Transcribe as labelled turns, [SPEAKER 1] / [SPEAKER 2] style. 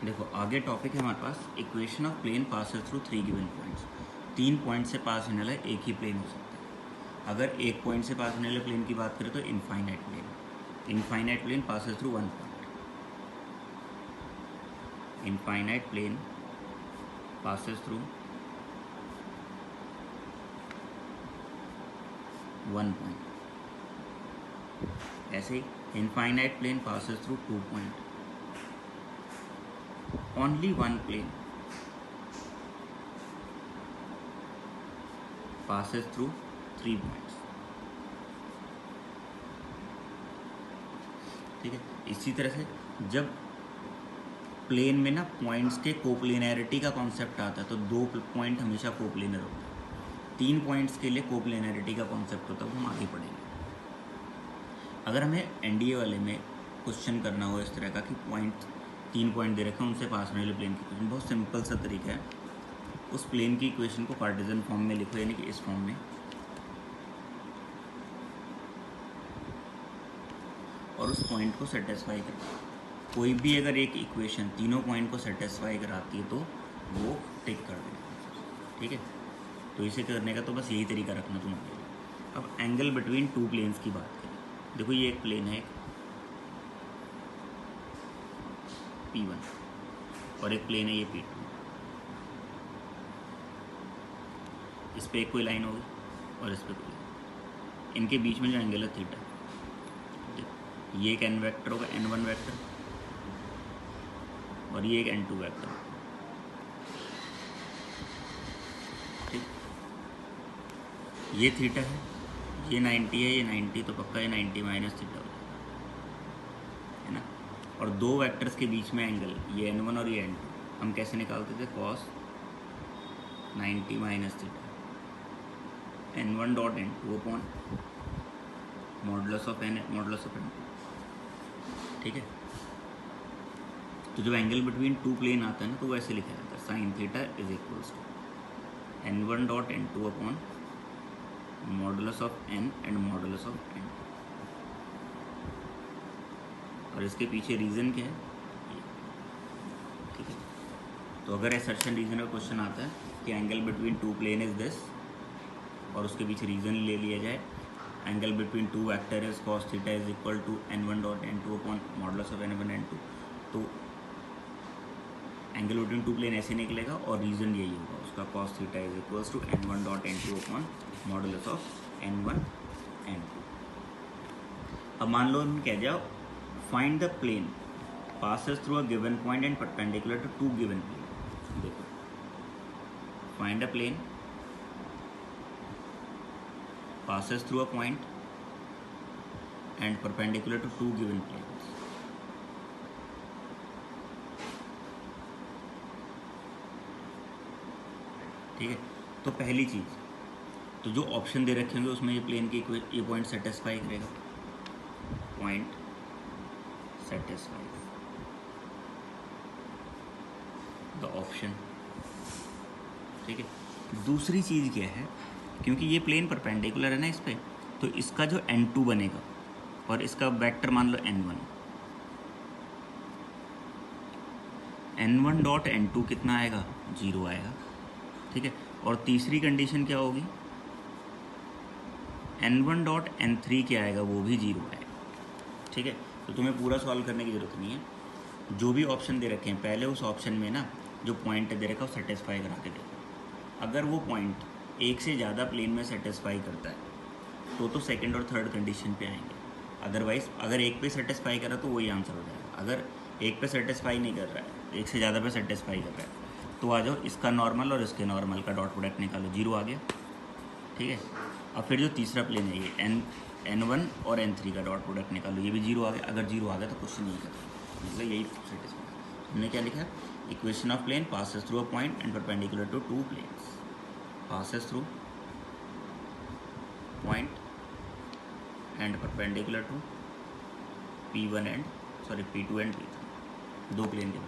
[SPEAKER 1] देखो आगे टॉपिक है हमारे पास equation of plane passes through 3 given points. 3 point से पास होने वाला एक ही प्लेन हो सकता है। अगर एक पॉइंट से पास होने वाले प्लेन की बात करें तो infinite plane. Infinite plane passes through 1 point. Infinite plane passes through 1 point. ऐसे ही infinite plane passes through 2 point. only one plane passes through 3 points। ठीक है, इसी तरह से जब प्लेन में ना पॉइंट्स के कोप्लेनैरिटी का कॉन्सेप्ट आता है तो 2 पॉइंट हमेशा कोप्लेनर होता है। 3 पॉइंट्स के लिए कोप्लेनैरिटी का कॉन्सेप्ट होता है, वो हम आगे पढ़ेंगे। अगर हमें एनडीए वाले में क्वेश्चन करना हो इस तरह का कि पॉइंट 3 पॉइंट दे रखे हैं, उनसे पास होने वाले प्लेन की इक्वेशन, बहुत सिंपल सा तरीका है। उस प्लेन की इक्वेशन को कार्टेशियन फॉर्म में लिखो, यानी कि इस फॉर्म में, और उस पॉइंट को सेटिस्फाई करो। कोई भी अगर एक इक्वेशन तीनों पॉइंट को सेटिस्फाई कराती है तो वो टिक कर देना। ठीक है, तो इसे करने का तो बस यही तरीका रखना तुम्हारे लिए। अब एंगल बिटवीन 2 प्लेन्स की बात करें। देखो ये एक प्लेन है P1 और एक प्लेन है ये P2। इस पे एक कोई लाइन होगी और इस पे कोई लाइन, इनके बीच में जो एंगल है थीटा। ये एक n वेक्टर होगा, n1 वेक्टर, और ये एक n2 वेक्टर। ठीक, ये थीटा है, ये 90 है, ये 90, तो पक्का ये 90 माइनस थीटा हो जाएगा, है ना। और 2 वेक्टर्स के बीच में एंगल, ये n1 और ये n2, हम कैसे निकालते थे, cos 90 minus theta n1 dot n2 upon modulus of n modulus of n2। ठीक है, तो जब एंगल बिटवीन 2 प्लेन आता है ना, तो वैसे लिखा जाता है sine theta is equals to n1 dot n2 upon modulus of n and modulus of n। और इसके पीछे रीज़न क्या है ये। ठीक है, तो अगर असर्शन रीजन का क्वेश्चन आता है कि angle between 2 plane is this, और उसके पीछे रीज़न ले लिया जाए angle between 2 vector is cos theta is equal to n1 dot n2 upon modulus of n1 n2, तो एंगल बिटवीन 2 प्लेन ऐसे निकलेगा और रीज़न यही होगा उसका, cos theta is equals to n1 dot n2 upon modulus of n1 n2। अब मान लो हम कह जाओ find the plane passes through a given point and perpendicular to 2 given plane। देखो, find a plane passes through a point and perpendicular to 2 given planes। ठीक है, तो पहली चीज़, तो जो ऑप्शन दे रखे होंगे उसमें ये प्लेन की ये पॉइंट सेटिस्फाई करेगा, पॉइंट सेटिस्फाई द ऑप्शन। ठीक है, दूसरी चीज़ क्या है, क्योंकि ये प्लेन परपेंडिकुलर है ना इस पे, तो इसका जो n2 बनेगा और इसका वेक्टर मान लो n1, n1 डॉट n2 कितना आएगा, 0 आएगा। ठीक है, और तीसरी कंडीशन क्या होगी, n1 डॉट n3 क्या आएगा, वो भी 0 आएगा। ठीक है, तो तुम्हें पूरा सॉल्व करने की ज़रूरत नहीं है। जो भी ऑप्शन दे रखे हैं पहले उस ऑप्शन में ना जो पॉइंट दे रखा है वो सेटिस्फाई करा के देखो। अगर वो पॉइंट एक से ज़्यादा प्लेन में सेटिस्फाई करता है तो सेकंड और थर्ड कंडीशन पे आएंगे। अदरवाइज अगर एक पे सेटिस्फाई करा तो वही आंसर हो जाएगा। अगर एक पे सेटिस्फाई नहीं कर रहा है, एक से ज़्यादा पे सेटिस्फाई कर रहा है, तो आ जाओ इसका नॉर्मल और इसके नॉर्मल का डॉट प्रोडक्ट निकालो, 0 आ गया। ठीक है, अब फिर जो तीसरा प्लेन है ये n1 और n3 का डॉट प्रोडक्ट निकालो, ये भी 0 आ गया। अगर 0 आ गया तो क्वेश्चन नहीं करता, मतलब यही सेटिस्फाई। हमने क्या लिखा, equation of plane passes through a point and perpendicular to 2 planes, passes through point and perpendicular to P2 and P3, 2 plane के